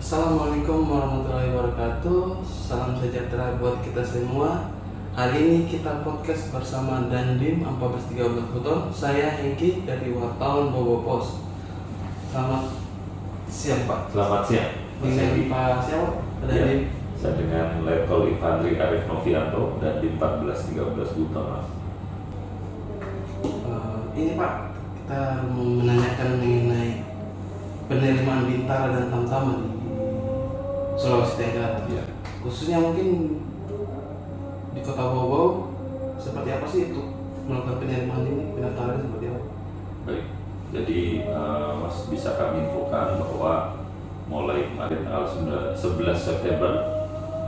Assalamualaikum warahmatullahi wabarakatuh. Salam sejahtera buat kita semua. Hari ini kita podcast bersama Dandim 1413 Buton. Saya Hengki dari wartawan Bobo Pos. Selamat siang Pak. Selamat siang. Dengan Pak siapa? Dandim. Saya dengan Letkol Infantri Arif Novianto dan di 1413 Buton. Ini Pak, kita menanyakan mengenai penerimaan Bintara dan Tamtama di Sulawesi Tenggara. Ya. Khususnya mungkin di Kota Bau seperti apa sih itu melakukan penerimaan ini, pendaftaran seperti apa? Baik. Jadi Mas bisa kami infokan bahwa mulai kemarin tanggal 11 September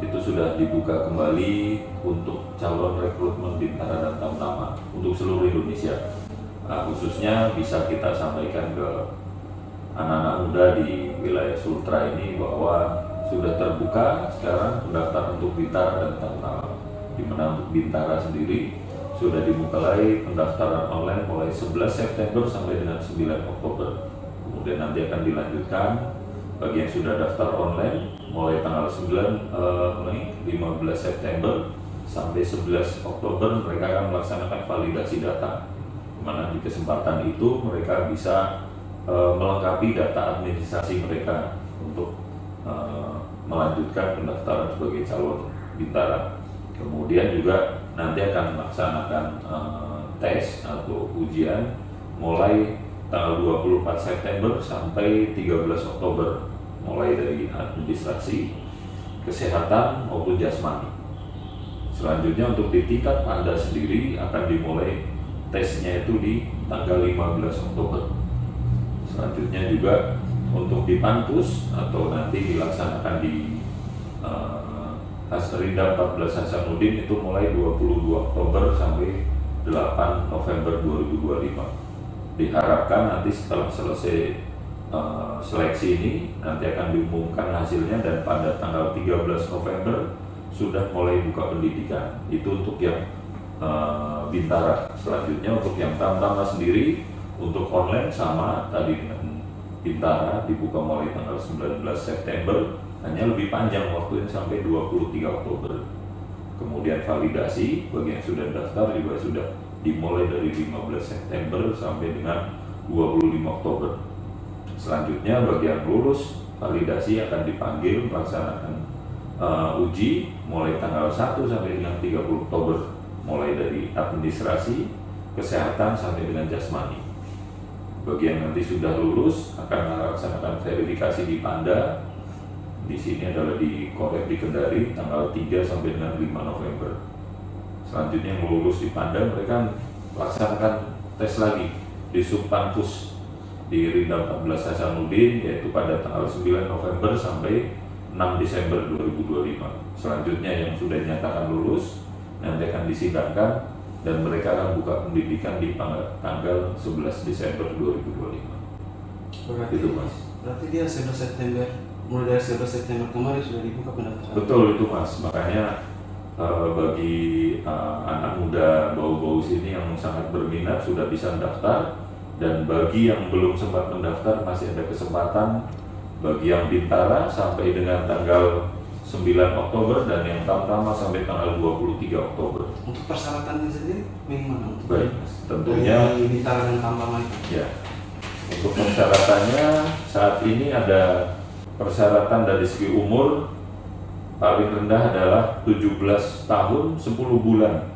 itu sudah dibuka kembali untuk calon rekrutmen Bintara dan Tamtama untuk seluruh Indonesia. Khususnya bisa kita sampaikan ke anak-anak muda di wilayah Sultra ini bahwa sudah terbuka sekarang pendaftaran untuk Bintara dan Tamtama. Di mana untuk Bintara sendiri sudah dimulai pendaftaran online mulai 11 September sampai dengan 9 Oktober. Kemudian nanti akan dilanjutkan bagi yang sudah daftar online mulai tanggal 15 September sampai 11 Oktober mereka akan melaksanakan validasi data. Di mana di kesempatan itu mereka bisa melengkapi data administrasi mereka untuk melanjutkan pendaftaran sebagai calon Bintara. Kemudian juga nanti akan melaksanakan tes atau ujian mulai tanggal 24 September sampai 13 Oktober mulai dari administrasi, kesehatan maupun jasmani. Selanjutnya untuk di tingkat Panda sendiri akan dimulai tesnya itu di tanggal 15 Oktober. Selanjutnya juga untuk di Panpus atau nanti dilaksanakan di Rinda 14 Hasanuddin itu mulai 22 Oktober sampai 8 November 2025. Diharapkan nanti setelah selesai seleksi ini nanti akan diumumkan hasilnya dan pada tanggal 13 November sudah mulai buka pendidikan. Itu untuk yang Bintara. Selanjutnya untuk yang Tamtama sendiri untuk online sama tadi dengan Bintara dibuka mulai tanggal 19 September, hanya lebih panjang waktunya sampai 23 Oktober. Kemudian validasi bagi yang sudah daftar juga sudah dimulai dari 15 September sampai dengan 25 Oktober. Selanjutnya bagi yang lulus validasi akan dipanggil melaksanakan uji mulai tanggal 1 sampai dengan 30 Oktober, mulai dari administrasi, kesehatan sampai dengan jasmani. Bagi yang nanti sudah lulus akan melaksanakan verifikasi di Panda. Di sini adalah di Korek di Kendari tanggal 3 sampai dengan 5 November. Selanjutnya yang lulus di Panda mereka melaksanakan tes lagi di Subpanpus di Rinda 14 Hasanuddin yaitu pada tanggal 9 November sampai 6 Desember 2025. Selanjutnya yang sudah dinyatakan lulus nanti akan disidangkan dan mereka akan buka pendidikan di tanggal 11 Desember 2025. Itu Mas. Berarti dia 11 September, mulai dari 11 September kemarin sudah dibuka pendaftaran. Betul itu Mas, makanya bagi anak muda Bau-Bau sini yang sangat berminat sudah bisa mendaftar, dan bagi yang belum sempat mendaftar masih ada kesempatan. Bagi yang Bintara sampai dengan tanggal 9 Oktober dan yang Tamtama sampai tanggal 23 Oktober. Untuk persyaratannya sendiri bagaimana? Baik, tentunya Bintara dan Tamtama itu. ya. Untuk persyaratannya saat ini ada persyaratan dari segi umur paling rendah adalah 17 tahun 10 bulan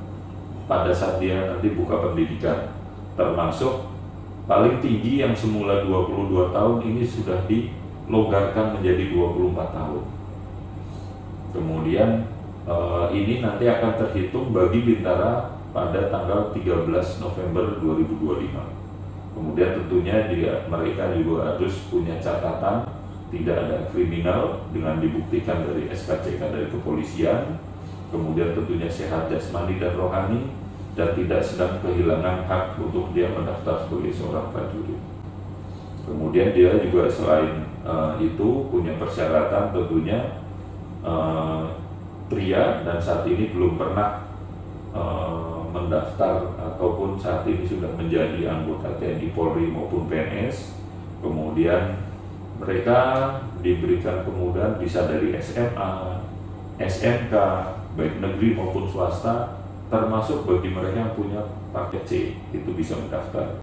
pada saat dia nanti buka pendidikan, termasuk paling tinggi yang semula 22 tahun ini sudah dilonggarkan menjadi 24 tahun. Kemudian ini nanti akan terhitung bagi Bintara pada tanggal 13 November 2025. Kemudian tentunya mereka juga harus punya catatan tidak ada kriminal dengan dibuktikan dari SKCK dari kepolisian. Kemudian tentunya sehat jasmani dan rohani dan tidak sedang kehilangan hak untuk dia mendaftar sebagai seorang prajurit. Kemudian dia juga selain itu punya persyaratan tentunya pria dan saat ini belum pernah mendaftar ataupun saat ini sudah menjadi anggota TNI Polri maupun PNS. Kemudian mereka diberikan kemudahan bisa dari SMA, SMK, baik negeri maupun swasta, termasuk bagi mereka yang punya paket C, itu bisa mendaftar.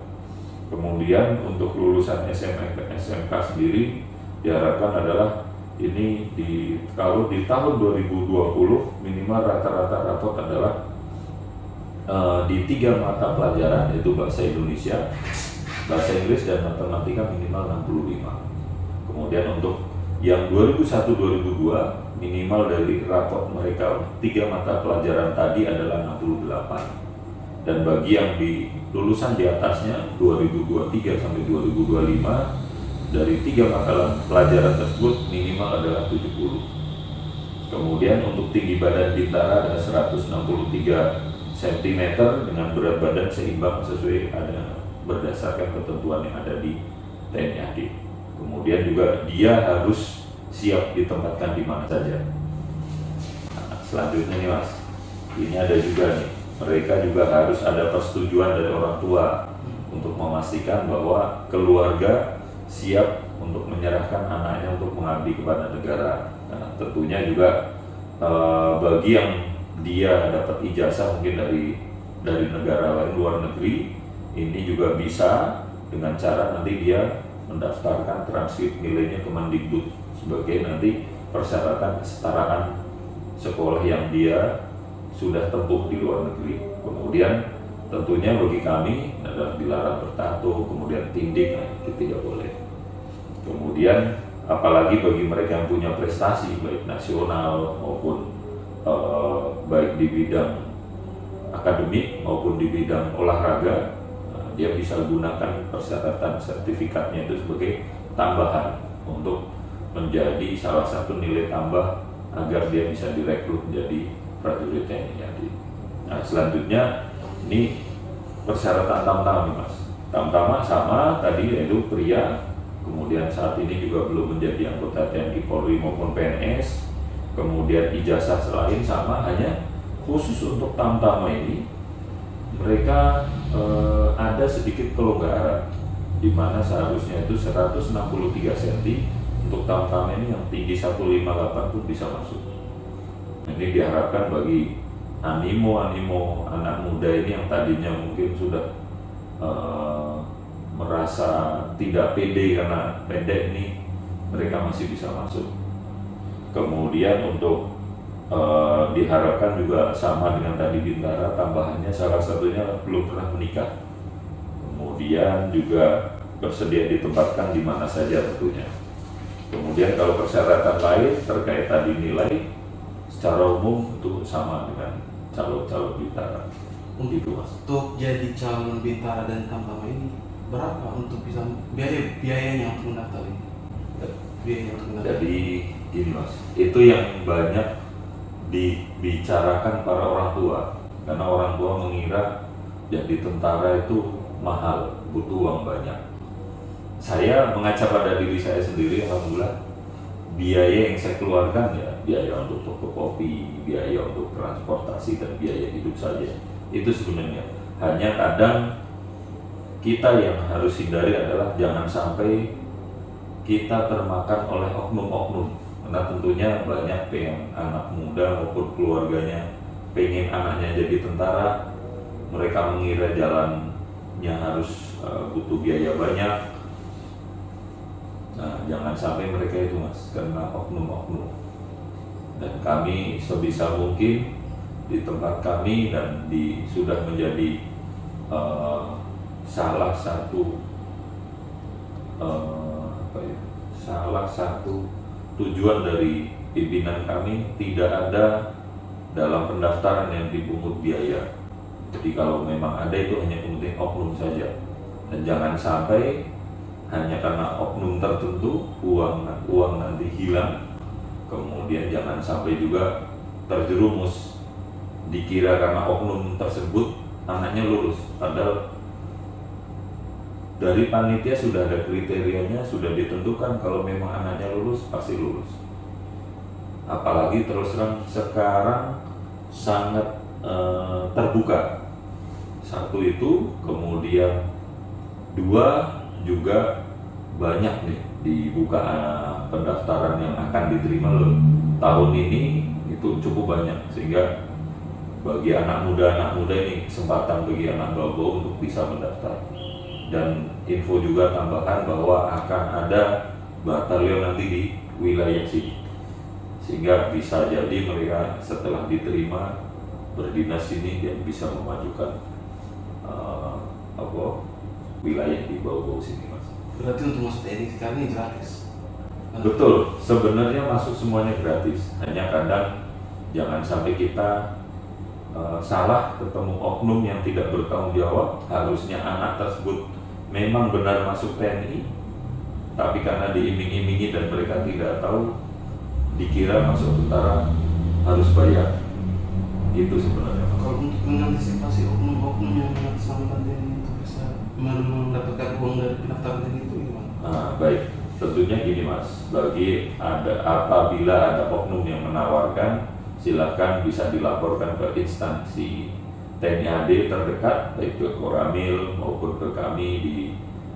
Kemudian untuk lulusan SMK sendiri diharapkan adalah ini kalau di tahun 2020 minimal rata-rata rapot adalah di 3 mata pelajaran, yaitu bahasa Indonesia, bahasa Inggris, dan matematika minimal 65. Kemudian untuk yang 2001-2002 minimal dari rapot mereka 3 mata pelajaran tadi adalah 68. Dan bagi yang di lulusan di atasnya 2023 sampai 2025 dari 3 mata pelajaran tersebut minimal adalah 70. Kemudian untuk tinggi badan Bintara ada 163 cm dengan berat badan seimbang sesuai berdasarkan ketentuan yang ada di TNI AD. Kemudian juga dia harus siap ditempatkan di mana saja. Nah, selanjutnya nih Mas, ini ada juga nih, mereka juga harus ada persetujuan dari orang tua untuk memastikan bahwa keluarga siap untuk menyerahkan anaknya untuk mengabdi kepada negara. Nah, tentunya juga bagi yang dia dapat ijazah mungkin dari negara lain, luar negeri, ini juga bisa dengan cara nanti dia mendaftarkan transkrip nilainya ke Mendikbud sebagai nanti persyaratan kesetaraan sekolah yang dia sudah tempuh di luar negeri. Kemudian tentunya bagi kami adalah dilarang bertato, kemudian tindik, itu tidak boleh. Kemudian apalagi bagi mereka yang punya prestasi baik nasional maupun baik di bidang akademik maupun di bidang olahraga, dia bisa gunakan persyaratan sertifikatnya itu sebagai tambahan untuk menjadi salah satu nilai tambah agar dia bisa direkrut menjadi prajurit TNI AD. Nah, selanjutnya ini persyaratan tamtama nih Mas. Tamtama sama tadi, yaitu pria, kemudian saat ini juga belum menjadi anggota TNI Polri maupun PNS. Kemudian ijazah selain sama, hanya khusus untuk tamtama ini mereka ada sedikit kelonggaran, di mana seharusnya itu 163 cm untuk tamtama ini yang tinggi 158 pun bisa masuk. Ini diharapkan bagi animo anak muda ini yang tadinya mungkin sudah merasa tidak pede karena pendek, ini mereka masih bisa masuk. Kemudian untuk diharapkan juga sama dengan tadi Bintara, tambahannya salah satunya belum pernah menikah. Kemudian juga bersedia ditempatkan di mana saja tentunya. Kemudian kalau persyaratan lain terkait tadi nilai, secara umum itu sama dengan calon-calon Bintara. Untuk jadi calon Bintara dan Tamtama ini berapa untuk bisa biayanya untuk mendaftar ini? Jadi gini Mas, itu yang banyak dibicarakan para orang tua, karena orang tua mengira jadi tentara itu mahal, butuh uang banyak. Saya mengaca pada diri saya sendiri, alhamdulillah biaya yang saya keluarkan ya biaya untuk toko kopi, biaya untuk transportasi, dan biaya hidup saja. Itu sebenarnya hanya kadang kita yang harus hindari adalah jangan sampai kita termakan oleh oknum-oknum, karena tentunya banyak yang anak muda maupun keluarganya pengen anaknya jadi tentara, mereka mengira jalannya harus butuh biaya banyak. Nah, jangan sampai mereka itu Mas karena oknum-oknum. Dan kami sebisa mungkin di tempat kami dan sudah menjadi salah satu tujuan dari pimpinan kami, tidak ada dalam pendaftaran yang dipungut biaya. Jadi kalau memang ada itu hanya penting oknum saja, dan jangan sampai hanya karena oknum tertentu uang nanti hilang. Kemudian jangan sampai juga terjerumus dikira karena oknum tersebut anaknya lulus, padahal dari panitia sudah ada kriterianya, sudah ditentukan kalau memang anaknya lulus pasti lulus. Apalagi terus terang sekarang sangat terbuka. Satu itu, kemudian dua juga banyak nih dibuka pendaftaran yang akan diterima loh. Tahun ini itu cukup banyak, sehingga bagi anak muda ini kesempatan bagi anak Bobo untuk bisa mendaftar. Dan info juga tambahan bahwa akan ada batalion nanti di wilayah sini, sehingga bisa jadi mereka setelah diterima berdinas ini dan bisa memajukan wilayah di Bobo sini, Mas. Berarti untuk masuk TNI sekarang ini gratis? Betul, sebenarnya masuk semuanya gratis. Hanya kadang jangan sampai kita salah ketemu oknum yang tidak bertanggung jawab. Harusnya anak tersebut memang benar masuk TNI, tapi karena diiming-imingi dan mereka tidak tahu, dikira masuk tentara harus bayar. Itu sebenarnya. Kalau untuk mengantisipasi oknum-oknum yang mengatasnamakan TNI untuk bisa mendapatkan uang dari pendaftaran TNI itu gimana? Baik, tentunya gini Mas, apabila ada oknum yang menawarkan, silakan bisa dilaporkan ke instansi TNI AD terdekat, baik ke Koramil maupun ke kami di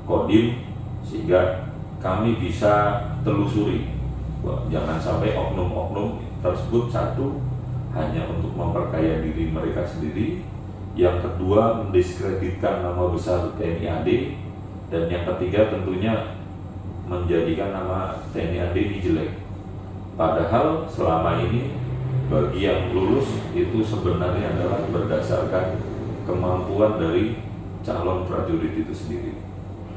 Kodim, sehingga kami bisa telusuri. Jangan sampai oknum-oknum tersebut, satu, hanya untuk memperkaya diri mereka sendiri, yang kedua mendiskreditkan nama besar TNI AD, dan yang ketiga tentunya menjadikan nama TNI AD ini jelek. Padahal selama ini bagi yang lulus itu sebenarnya adalah berdasarkan kemampuan dari calon prajurit itu sendiri.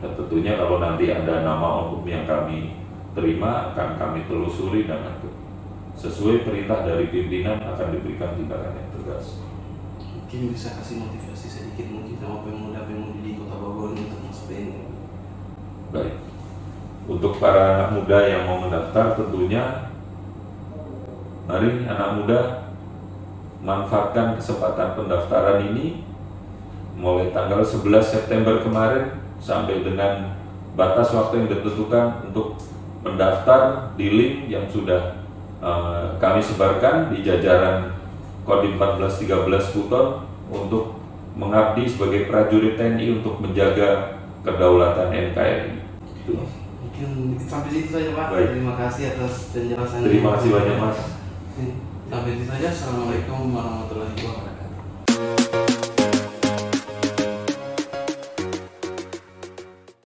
Dan tentunya kalau nanti ada nama oknum yang kami terima, akan kami telusuri dan sesuai perintah dari pimpinan akan diberikan tindakan yang tegas. Mungkin bisa kasih motivasi sedikit mungkin sama pemuda-pemudi di Kota Bogor untuk masuk TNI. Baik, untuk para anak muda yang mau mendaftar, tentunya mari anak muda manfaatkan kesempatan pendaftaran ini mulai tanggal 11 September kemarin sampai dengan batas waktu yang ditentukan untuk mendaftar di link yang sudah kami sebarkan di jajaran Kodim 1413 Buton untuk mengabdi sebagai prajurit TNI untuk menjaga kedaulatan NKRI. Mungkin sampai situ saja Pak. Baik. Terima kasih atas penjelasannya. Terima kasih banyak Mas. Sampai situ saja. Assalamualaikum warahmatullahi wabarakatuh.